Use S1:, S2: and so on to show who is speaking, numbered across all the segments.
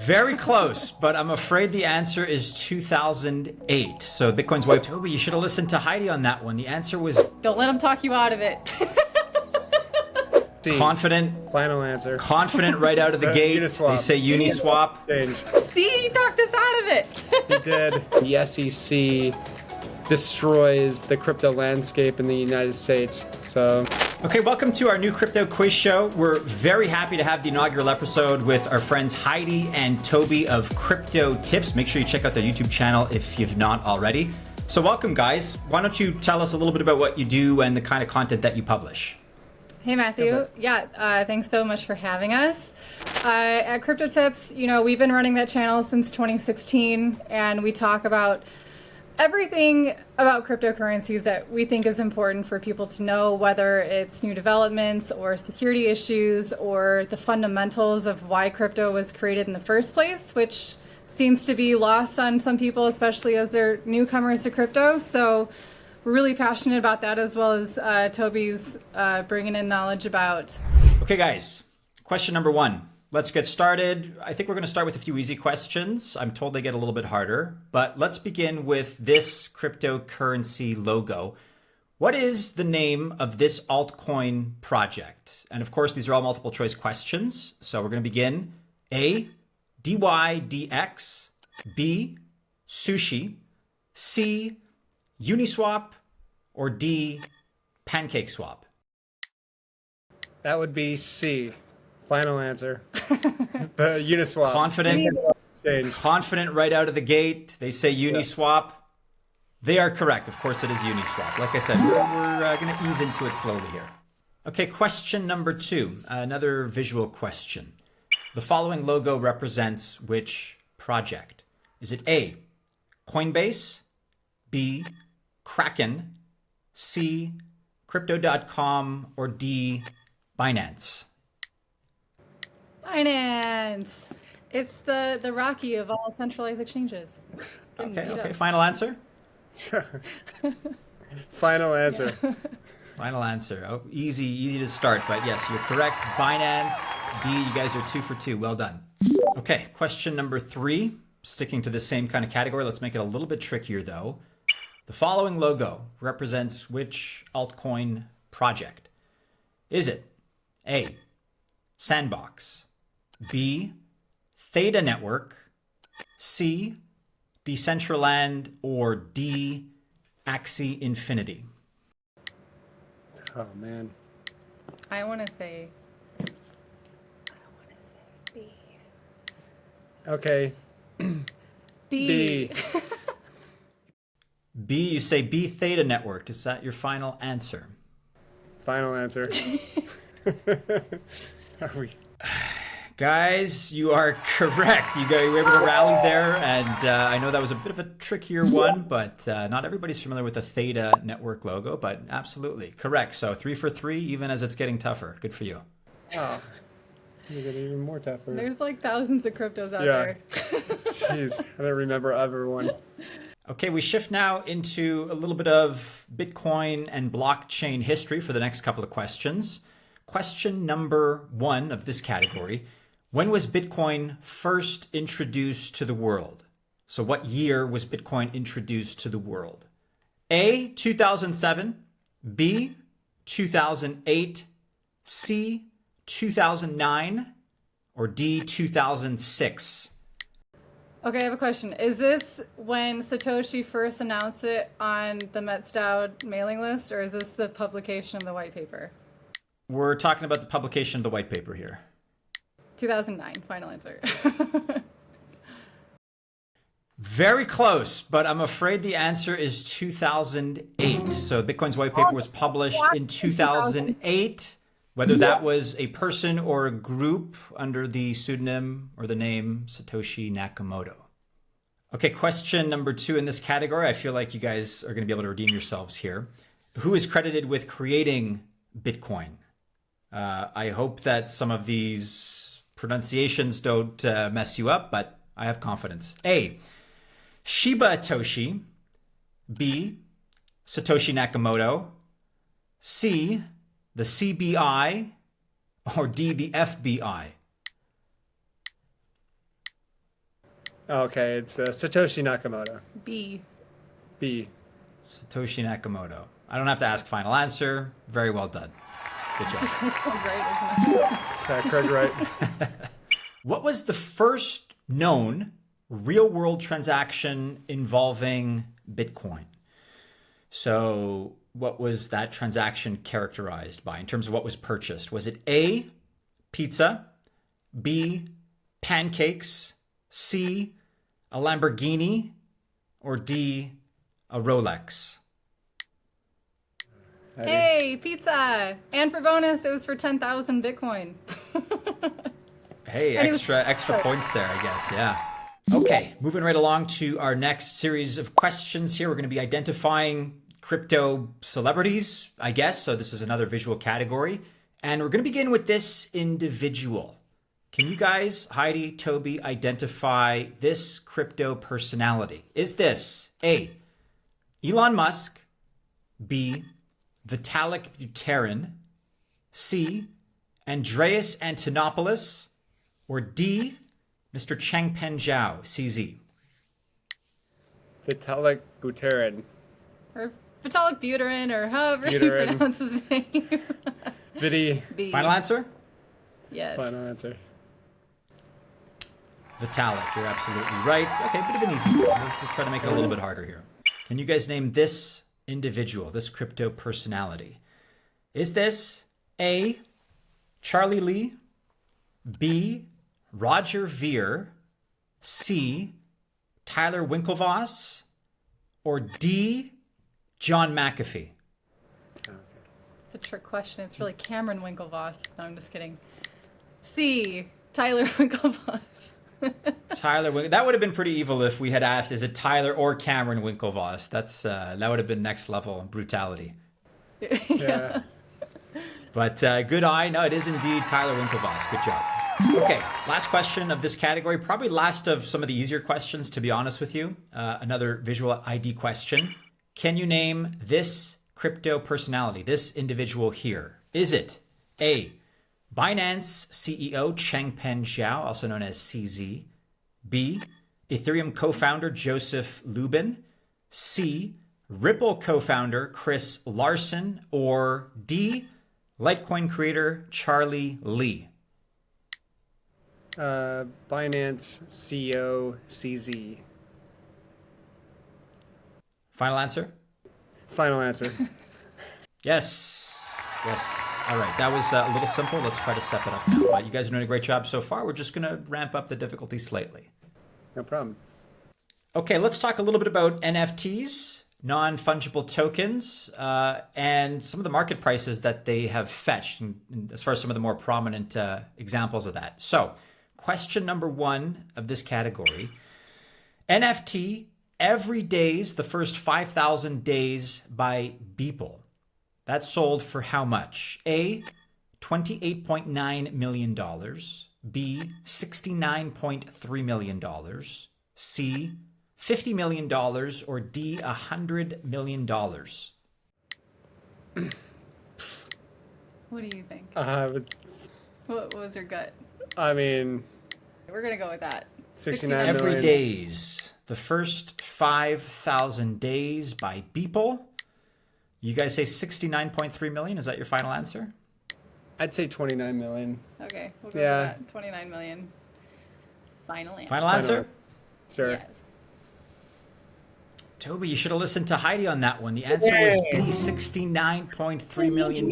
S1: Very close, but I'm afraid the answer is 2008. So Bitcoin's Whitepaper. Toby, you should have listened to Heidi on that one. The answer was...
S2: Don't let him talk you out of it.
S1: Confident.
S3: Final answer.
S1: Confident right out of the gate.
S3: Uniswap.
S1: They say Uniswap.
S3: Change.
S2: See, he talked us out of it.
S3: He did. The SEC destroys the crypto landscape in the United States. So,
S1: okay, welcome to our new crypto quiz show. We're very happy to have the inaugural episode with our friends Heidi and Toby of Crypto Tips. Make sure you check out their YouTube channel if you've not already. So welcome, guys. Why don't you tell us a little bit about what you do and the kind of content that you publish?
S2: Hey, Matthew. Yeah, thanks so much for having us. At Crypto Tips, we've been running that channel since 2016, and we talk about everything about cryptocurrencies that we think is important for people to know, whether it's new developments or security issues or the fundamentals of why crypto was created in the first place, which seems to be lost on some people, especially as they're newcomers to crypto. So we're really passionate about that, as well as Toby's bringing in knowledge about.
S1: Okay, guys, question number one. Let's get started. I think we're going to start with a few easy questions. I'm told they get a little bit harder, but let's begin with this cryptocurrency logo. What is the name of this altcoin project? And of course, these are all multiple choice questions. So we're going to begin. A, DYDX, B, Sushi, C, Uniswap, or D, PancakeSwap?
S3: that would be C. Final answer. The Uniswap.
S1: Confident right out of the gate. They say Uniswap. They are correct. Of course, it is Uniswap. Like I said, we're going to ease into it slowly here. Okay, question number two. Another visual question. The following logo represents which project? Is it A, Coinbase, B, Kraken, C, Crypto.com, or D, Binance?
S2: Finance. It's the Rocky of all centralized exchanges.
S1: Okay. Final answer?
S3: Final answer.
S1: Final answer. Oh, easy to start, but yes, you're correct. Binance, D, you guys are 2 for 2. Well done. Okay, question number 3. Sticking to the same kind of category, let's make it a little bit trickier though. The following logo represents which altcoin project? Is it A, Sandbox, B, Theta Network, C, Decentraland, or D, Axie Infinity?
S3: Oh, man.
S2: I want to say B.
S3: Okay.
S2: B.
S1: B, you say B, Theta Network. Is that your final answer?
S3: Final answer. Are we?
S1: Guys, you are correct. You were able to rally there, and I know that was a bit of a trickier one, but not everybody's familiar with the Theta Network logo, but absolutely correct. So 3 for 3, even as it's getting tougher. Good for you.
S3: Oh, you get even more tougher.
S2: There's like thousands of cryptos out there.
S3: Jeez, I don't remember everyone.
S1: Okay, we shift now into a little bit of Bitcoin and blockchain history for the next couple of questions. Question number 1 of this category. When was Bitcoin first introduced to the world? So what year was Bitcoin introduced to the world? A, 2007, B, 2008, C, 2009, or D, 2006?
S2: Okay, I have a question. Is this when Satoshi first announced it on the MetStowed mailing list, or is this the publication of the white paper?
S1: We're talking about the publication of the white paper here.
S2: 2009, final answer.
S1: Very close, but I'm afraid the answer is 2008. So Bitcoin's white paper was published in 2008. Whether that was a person or a group under the pseudonym or the name Satoshi Nakamoto. Okay, question number 2 in this category. I feel like you guys are going to be able to redeem yourselves here. Who is credited with creating Bitcoin? I hope that some of these pronunciations don't mess you up, but I have confidence. A, Shiba Toshi. B, Satoshi Nakamoto. C, the CBI, or D, the FBI?
S3: Okay, it's Satoshi Nakamoto.
S2: B.
S3: B.
S1: Satoshi Nakamoto. I don't have to ask final answer. Very well done. Good job.
S2: That's so great, isn't it?
S3: Okay, Craig, right.
S1: What was the first known real-world transaction involving Bitcoin? So what was that transaction characterized by in terms of what was purchased? Was it A, pizza, B, pancakes, C, a Lamborghini, or D, a Rolex?
S2: Hey, pizza! And for bonus, it was for 10,000 Bitcoin.
S1: Hey,
S2: And it was
S1: extra points there, I guess. Yeah. Okay, moving right along to our next series of questions here. We're going to be identifying crypto celebrities, I guess. So this is another visual category. And we're going to begin with this individual. Can you guys, Heidi, Toby, identify this crypto personality? Is this A, Elon Musk, B, Vitalik Buterin, C, Andreas Antonopoulos, or D, Mr. Changpeng Zhao, CZ?
S3: Vitalik Buterin.
S2: Or Vitalik Buterin, or however you
S3: Buterin.
S2: pronounce his name.
S3: Vidi.
S2: B.
S1: Final answer?
S2: Yes.
S3: Final answer.
S1: Vitalik, you're absolutely right. Okay, bit of an easy one. We'll try to make it a little bit harder here. Can you guys name this individual, this crypto personality? Is this A, Charlie Lee, B, Roger Ver, C, Tyler Winklevoss, or D, John McAfee?
S2: It's a trick question. It's really Cameron Winklevoss. No, I'm just kidding. C, Tyler Winklevoss.
S1: That would have been pretty evil if we had asked, is it Tyler or Cameron Winklevoss? That would have been next level brutality.
S3: Yeah.
S1: But good eye. No, it is indeed Tyler Winklevoss. Good job. Okay, last question of this category. Probably last of some of the easier questions, to be honest with you. Another visual ID question. Can you name this crypto personality, this individual here? Is it A, Binance CEO Changpeng Zhao, also known as CZ, B, Ethereum co-founder Joseph Lubin, C, Ripple co-founder Chris Larson, or D, Litecoin creator Charlie Lee?
S3: Binance CEO CZ.
S1: Final answer?
S3: Final answer.
S1: Yes. Yes. All right. That was a little simple. Let's try to step it up now. But you guys are doing a great job so far. We're just going to ramp up the difficulty slightly.
S3: No problem.
S1: Okay, let's talk a little bit about NFTs, non-fungible tokens, and some of the market prices that they have fetched, and as far as some of the more prominent examples of that. So, question number one of this category. NFT, every day's the first 5,000 days by Beeple. That's sold for how much? A, $28.9 million. B, $69.3 million. C, $50 million. Or D, $100 million.
S2: What do you think? What was your gut?
S3: I mean,
S2: We're going to go with that.
S3: 69
S1: Every
S3: million.
S1: day's the first 5,000 days by Beeple. You guys say 69.3 million. Is that your final answer?
S3: I'd say 29 million.
S2: Okay, we'll go
S3: Yeah.
S2: with that. 29 million. Final answer.
S1: Final answer?
S3: Sure.
S2: Yes.
S1: Toby, you should have listened to Heidi on that one. The answer was B, $69.3 million.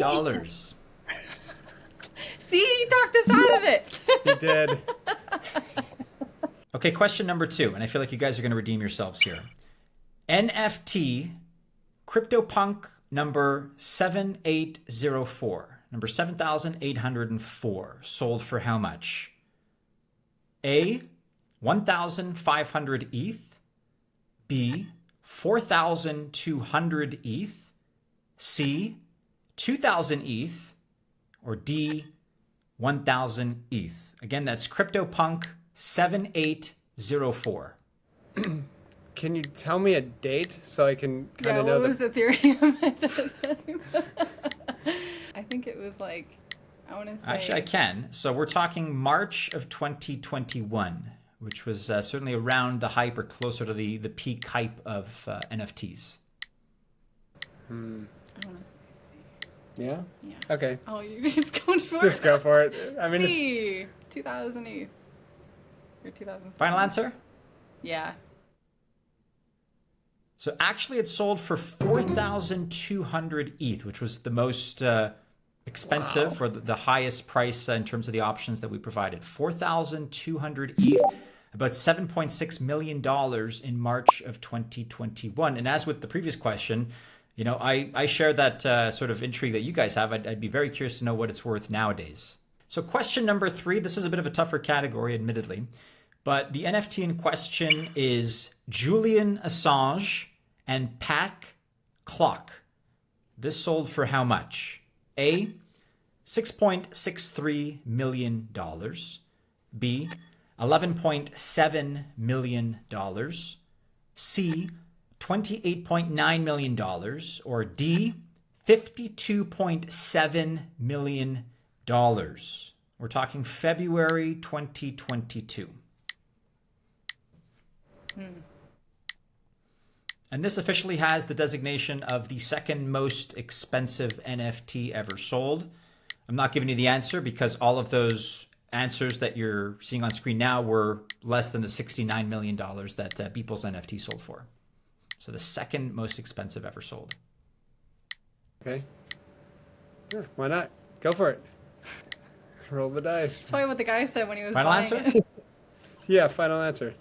S2: See, he talked us out of it.
S3: He did.
S1: Okay, question number two, and I feel like you guys are going to redeem yourselves here. NFT CryptoPunk number 7804, number 7,804, sold for how much? A, 1,500 ETH. B, 4,200 ETH. C, 2,000 ETH. Or D, 1,000 ETH. Again, that's CryptoPunk 7804.
S3: Can you tell me a date so I can kind
S2: Yeah,
S3: of know
S2: what was Ethereum at the time? I think it was like, I want to say.
S1: Actually, I can. So we're talking March of 2021. which was certainly around the hype or closer to the peak hype of NFTs.
S2: I want to say
S3: Yeah?
S2: C. Yeah.
S3: Okay.
S2: Oh, you just going for
S3: Just
S2: it?
S3: go for it. I mean, it's
S2: C. 2008 or 2007.
S1: Final answer?
S2: Yeah.
S1: So actually it sold for 4,200 ETH, which was the most expensive or the highest price in terms of the options that we provided. 4,200 ETH, about $7.6 million in March of 2021. And as with the previous question, you know, I share that sort of intrigue that you guys have. I'd be very curious to know what it's worth nowadays. So question number 3, this is a bit of a tougher category, admittedly, but the NFT in question is Julian Assange and Pat Clock. This sold for how much? A, $6.63 million. B, $11.7 million. C, $28.9 million. Or D, $52.7 million. We're talking February 2022. And this officially has the designation of the second most expensive NFT ever sold. I'm not giving you the answer because all of those answers that you're seeing on screen now were less than the $69 million that Beeple's NFT sold for. So the second most expensive ever sold.
S3: okay. Yeah, why not? Go for it. Roll the dice.
S2: That's probably what the guy said when he was
S1: Final
S2: buying
S1: answer?
S2: it.
S3: Yeah, final answer.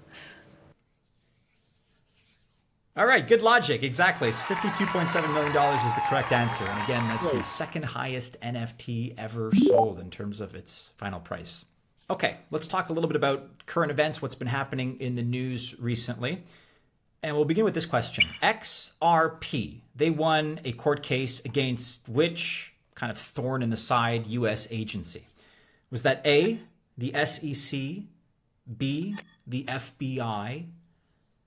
S1: All right, good logic. Exactly. It's $52.7 million is the correct answer. And again, that's the second highest NFT ever sold in terms of its final price. Okay, let's talk a little bit about current events, what's been happening in the news recently. And we'll begin with this question. XRP, they won a court case against which kind of thorn in the side U.S. agency? Was that A, the SEC, B, the FBI,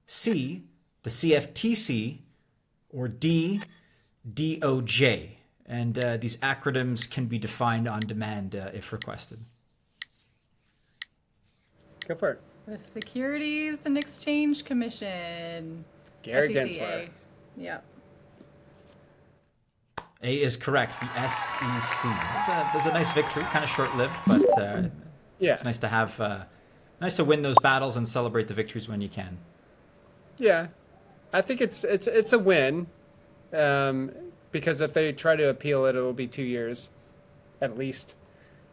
S1: C, the CFTC, or D, DOJ? And these acronyms can be defined on demand if requested.
S3: Go for it.
S2: The Securities and Exchange Commission.
S3: Gary
S2: SEC.
S3: Gensler.
S2: Yep.
S1: A is correct, the SEC. It was a nice victory, kind of short-lived, but
S3: Yeah.
S1: it's nice to have, nice to win those battles and celebrate the victories when you can.
S3: Yeah. I think it's a win, because if they try to appeal it, it'll be 2 years, at least,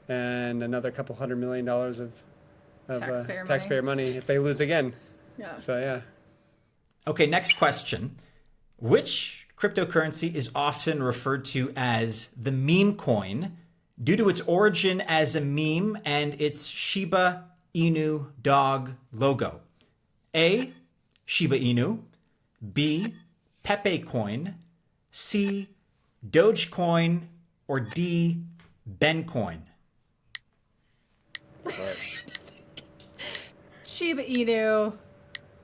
S3: and another couple $100 million of taxpayer money if they lose again.
S2: Yeah.
S3: So yeah.
S1: Okay, next question. Which cryptocurrency is often referred to as the meme coin due to its origin as a meme and its Shiba Inu dog logo? A, Shiba Inu. B, Pepe coin. C, Dogecoin. Or D, Bencoin?
S2: Shiba Inu.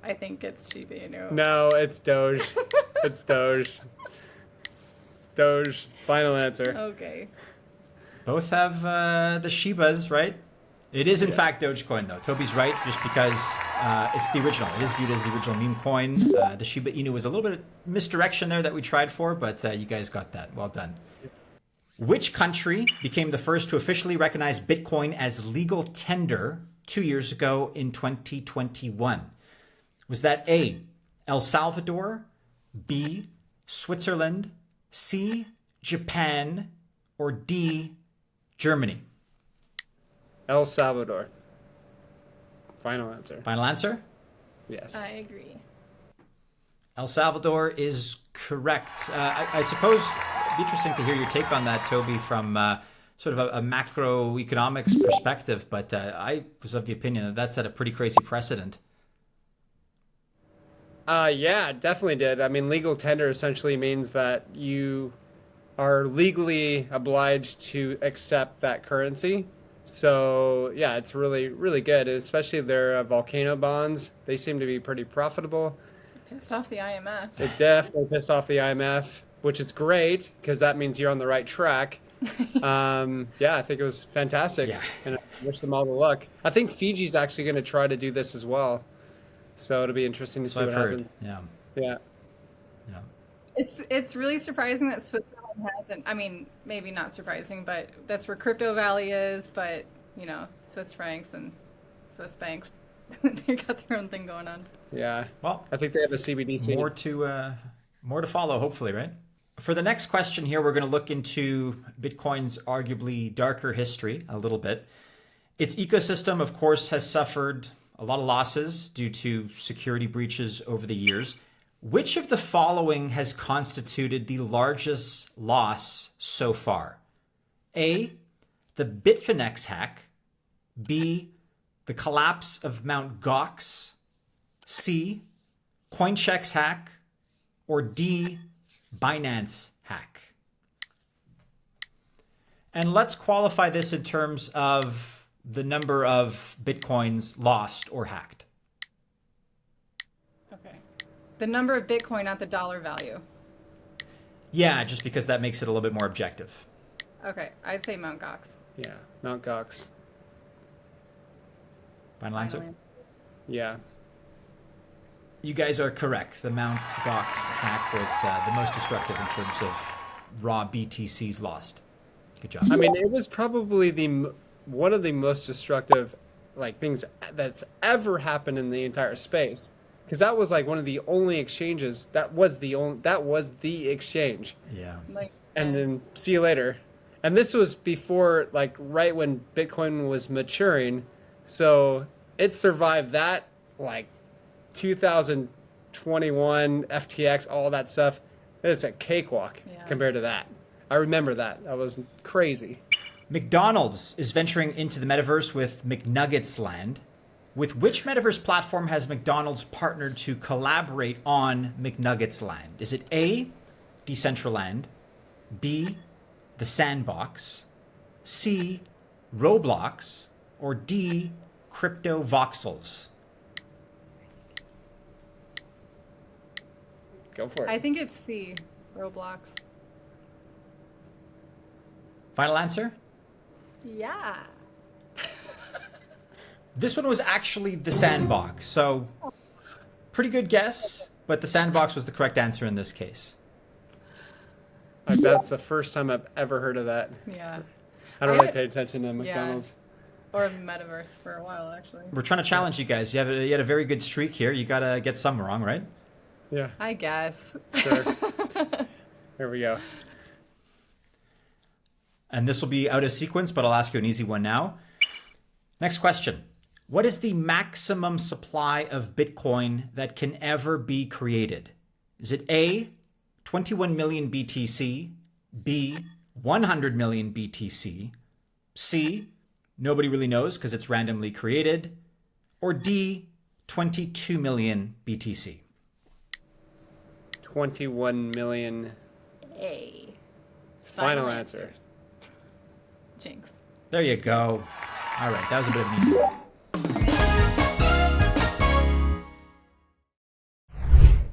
S2: I think it's Shiba Inu.
S3: No, it's Doge. It's Doge. Doge. Final answer.
S2: Okay.
S1: Both have the Shibas, right? It is, in fact, Dogecoin, though. Toby's right, just because it's the original. It is viewed as the original meme coin. The Shiba Inu was a little bit of misdirection there that we tried for, but you guys got that. Well done. Which country became the first to officially recognize Bitcoin as legal tender 2 years ago in 2021? Was that A, El Salvador, B, Switzerland, C, Japan, or D, Germany?
S3: El Salvador. Final answer.
S1: Final answer?
S3: Yes.
S2: I agree.
S1: El Salvador is correct. I suppose it'd be interesting to hear your take on that, Toby, from sort of a macroeconomics perspective, but I was of the opinion that that set a pretty crazy precedent.
S3: Yeah, it definitely did. I mean, legal tender essentially means that you are legally obliged to accept that currency. So yeah, it's really, really good. And especially their volcano bonds. They seem to be pretty profitable.
S2: Pissed off the IMF.
S3: It definitely pissed off the IMF, which is great because that means you're on the right track. Yeah, I think it was fantastic.
S1: Yeah.
S3: And wish them all the luck. I think Fiji's actually going to try to do this as well. So it'll be interesting to see what happens.
S1: Yeah.
S3: Yeah.
S1: Yeah.
S2: It's really surprising that Switzerland hasn't. I mean, maybe not surprising, but that's where Crypto Valley is. But you know, Swiss francs and Swiss banks, they got their own thing going on.
S3: Yeah.
S1: Well,
S3: I think they have a CBDC.
S1: More to follow, hopefully, right? For the next question here, we're going to look into Bitcoin's arguably darker history a little bit. Its ecosystem, of course, has suffered a lot of losses due to security breaches over the years. Which of the following has constituted the largest loss so far? A, the Bitfinex hack. B, the collapse of Mt. Gox. C, Coincheck's hack. Or D, Binance hack. And let's qualify this in terms of the number of Bitcoins lost or hacked.
S2: Okay. The number of Bitcoin, not the dollar value.
S1: Yeah, just because that makes it a little bit more objective.
S2: Okay, I'd say Mt. Gox.
S3: Yeah, Mt. Gox.
S1: Final answer?
S3: Yeah.
S1: You guys are correct. The Mt. Gox hack was the most destructive in terms of raw BTCs lost. Good job.
S3: I mean, it was probably one of the most destructive things that's ever happened in the entire space, because that was like one of the only exchanges that was the exchange.
S1: Yeah.
S3: And then see you later. And this was before, right when Bitcoin was maturing, so it survived that 2021 FTX, all that stuff. It's a cakewalk compared to that. I remember that. That was crazy.
S1: McDonald's is venturing into the metaverse with McNuggets Land. With which metaverse platform has McDonald's partnered to collaborate on McNuggets Land? Is it A, Decentraland, B, The Sandbox, C, Roblox, or D, Crypto Voxels?
S3: Go for it.
S2: I think it's C, Roblox.
S1: Final answer?
S2: Yeah.
S1: This one was actually The Sandbox, so pretty good guess, but The Sandbox was the correct answer in this case.
S3: That's the first time I've ever heard of that.
S2: Yeah.
S3: I don't really pay attention to McDonald's.
S2: Or metaverse for a while, actually.
S1: We're trying to challenge you guys. You had a very good streak here. You got to get some wrong, right?
S3: Yeah.
S2: I guess.
S3: Sure. There we go.
S1: And this will be out of sequence, but I'll ask you an easy one now. Next question. What is the maximum supply of Bitcoin that can ever be created? Is it A, 21 million BTC, B, 100 million BTC, C, nobody really knows because it's randomly created, or D, 22 million BTC?
S3: 21 million.
S2: A.
S3: Final answer.
S2: Jinx.
S1: There you go. All right, that was a bit of an easy one.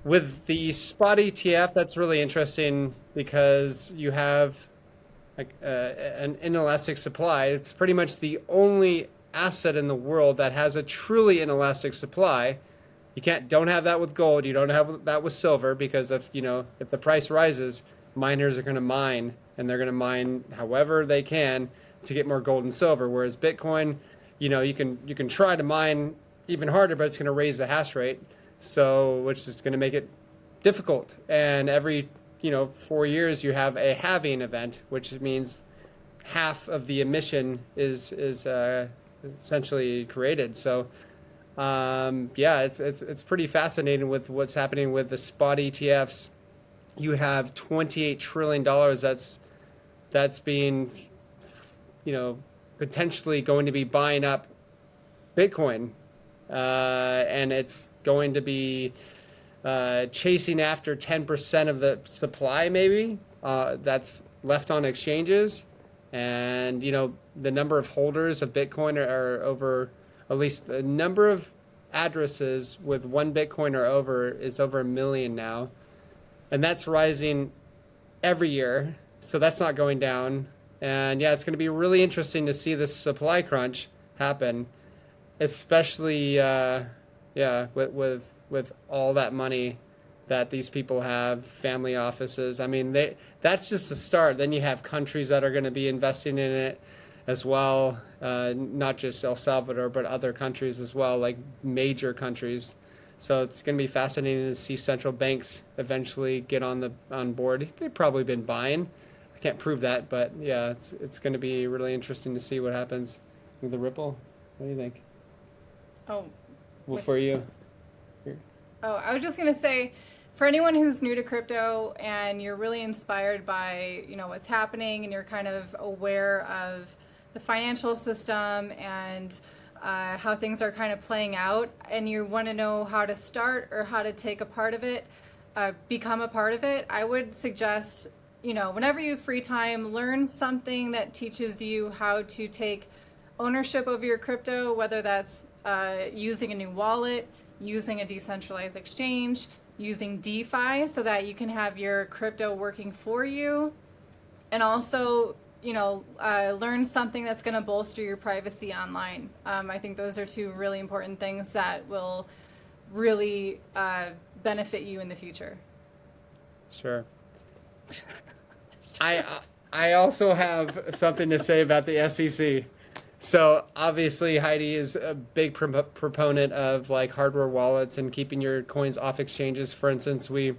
S3: With the spot ETF, that's really interesting because you have an inelastic supply. It's pretty much the only asset in the world that has a truly inelastic supply. You don't have that with gold. You don't have that with silver, because if the price rises, miners are going to mine, and they're going to mine however they can to get more gold and silver. Whereas Bitcoin, you can try to mine even harder, but it's going to raise the hash rate, which is going to make it difficult. And every 4 years you have a halving event, which means half of the emission is essentially created. So it's pretty fascinating with what's happening with the spot ETFs. You have $28 trillion that's being potentially going to be buying up Bitcoin, and it's going to be chasing after 10% of the supply, maybe that's left on exchanges. And the number of holders of Bitcoin are over, at least the number of addresses with one Bitcoin is over 1 million now, and that's rising every year. So that's not going down. And yeah, it's going to be really interesting to see this supply crunch. happen, especially with all that money that these people have, family offices. I mean, that's just the start. Then you have countries that are going to be investing in it as well, not just El Salvador, but other countries as well, like major countries. So it's going to be fascinating to see central banks eventually get on board. They've probably been buying. I can't prove that, but yeah, it's going to be really interesting to see what happens with the Ripple. What do you think?
S2: Oh,
S3: Well, for you.
S2: I was just going to say, for anyone who's new to crypto and you're really inspired by, what's happening and you're kind of aware of the financial system and how things are kind of playing out, and you want to know how to start or how to take a part of it, become a part of it, I would suggest, whenever you have free time, learn something that teaches you how to take ownership over your crypto, whether that's using a new wallet, using a decentralized exchange, using DeFi so that you can have your crypto working for you, and also learn something that's going to bolster your privacy online. I think those are two really important things that will really benefit you in the future.
S3: Sure. I also have something to say about the SEC. So obviously Heidi is a big proponent of like hardware wallets and keeping your coins off exchanges. For instance, we're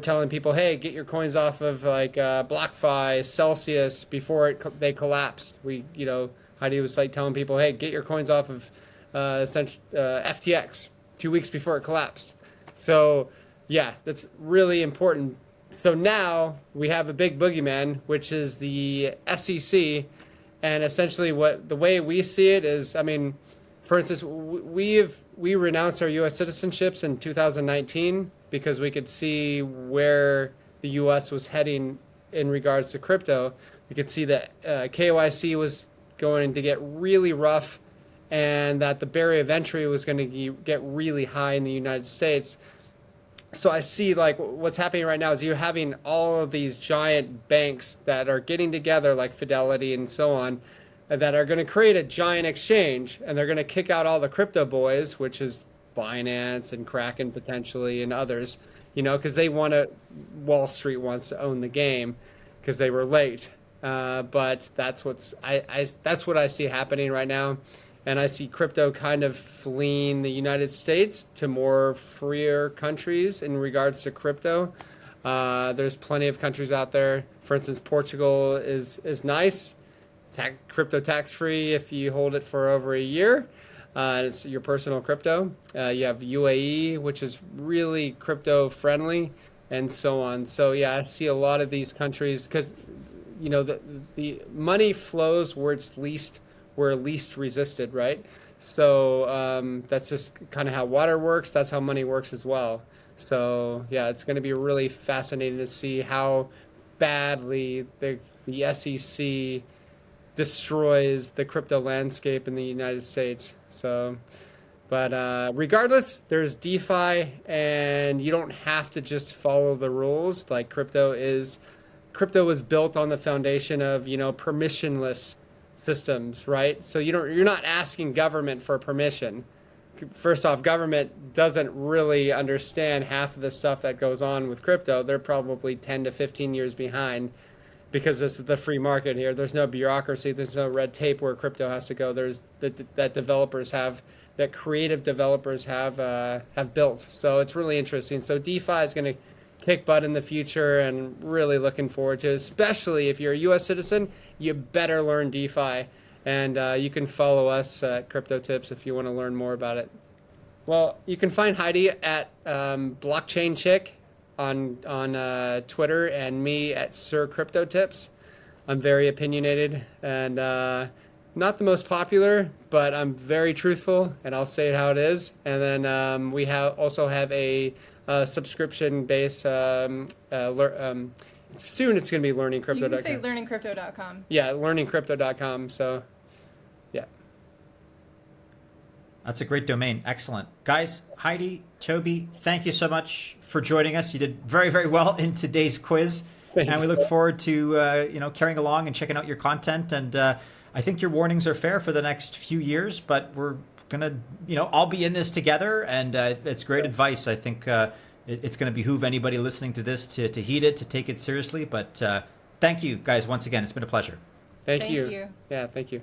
S3: telling people, hey, get your coins off of like BlockFi, Celsius before they collapsed. Heidi was like telling people, hey, get your coins off of FTX 2 weeks before it collapsed. So yeah, that's really important. So now we have a big boogeyman, which is the SEC. And essentially the way we see it is, I mean, for instance, we renounced our U.S. citizenships in 2019 because we could see where the U.S. was heading in regards to crypto. We could see that KYC was going to get really rough and that the barrier of entry was going to get really high in the United States. So I see like what's happening right now is you're having all of these giant banks that are getting together like Fidelity and so on that are going to create a giant exchange, and they're going to kick out all the crypto boys, which is Binance and Kraken potentially and others, because Wall Street wants to own the game because they were late. But that's what I see happening right now. And I see crypto kind of fleeing the United States to more freer countries in regards to crypto. There's plenty of countries out there. For instance, Portugal is nice. Crypto tax-free if you hold it for over a year. It's your personal crypto. You have UAE, which is really crypto-friendly, and so on. So yeah, I see a lot of these countries because, the money flows where it's least resisted, right? So that's just kind of how water works. That's how money works as well. So yeah, it's going to be really fascinating to see how badly the SEC destroys the crypto landscape in the United States. So, but regardless, there's DeFi, and you don't have to just follow the rules. Like crypto is built on the foundation of permissionless systems, right? So you're not asking government for permission. First off, government doesn't really understand half of the stuff that goes on with crypto. They're probably 10 to 15 years behind because this is the free market here. There's no bureaucracy. There's no red tape where crypto has to go. There's that creative developers have built. So it's really interesting. So DeFi is going to kick butt in the future, and really looking forward to it. Especially if you're a U.S. citizen, you better learn DeFi. And you can follow us at Crypto Tips if you want to learn more about it. Well, you can find Heidi at Blockchain Chick on Twitter, and me at Sir Crypto Tips. I'm very opinionated and not the most popular, but I'm very truthful, and I'll say it how it is. And then we also have a subscription based soon it's going to be learningcrypto.com.
S2: You can say learningcrypto.com.
S3: Yeah, learningcrypto.com. So yeah,
S1: that's a great domain. Excellent. Guys, Heidi, Toby, thank you so much for joining us. You did very, very well in today's quiz.
S3: Thanks.
S1: And we look forward to carrying along and checking out your content. And I think your warnings are fair for the next few years, but we're gonna, all be in this together, and it's great advice. I think it's going to behoove anybody listening to this to heed it, to take it seriously. But thank you guys once again. It's been a pleasure.
S3: Thank you. Yeah, thank you.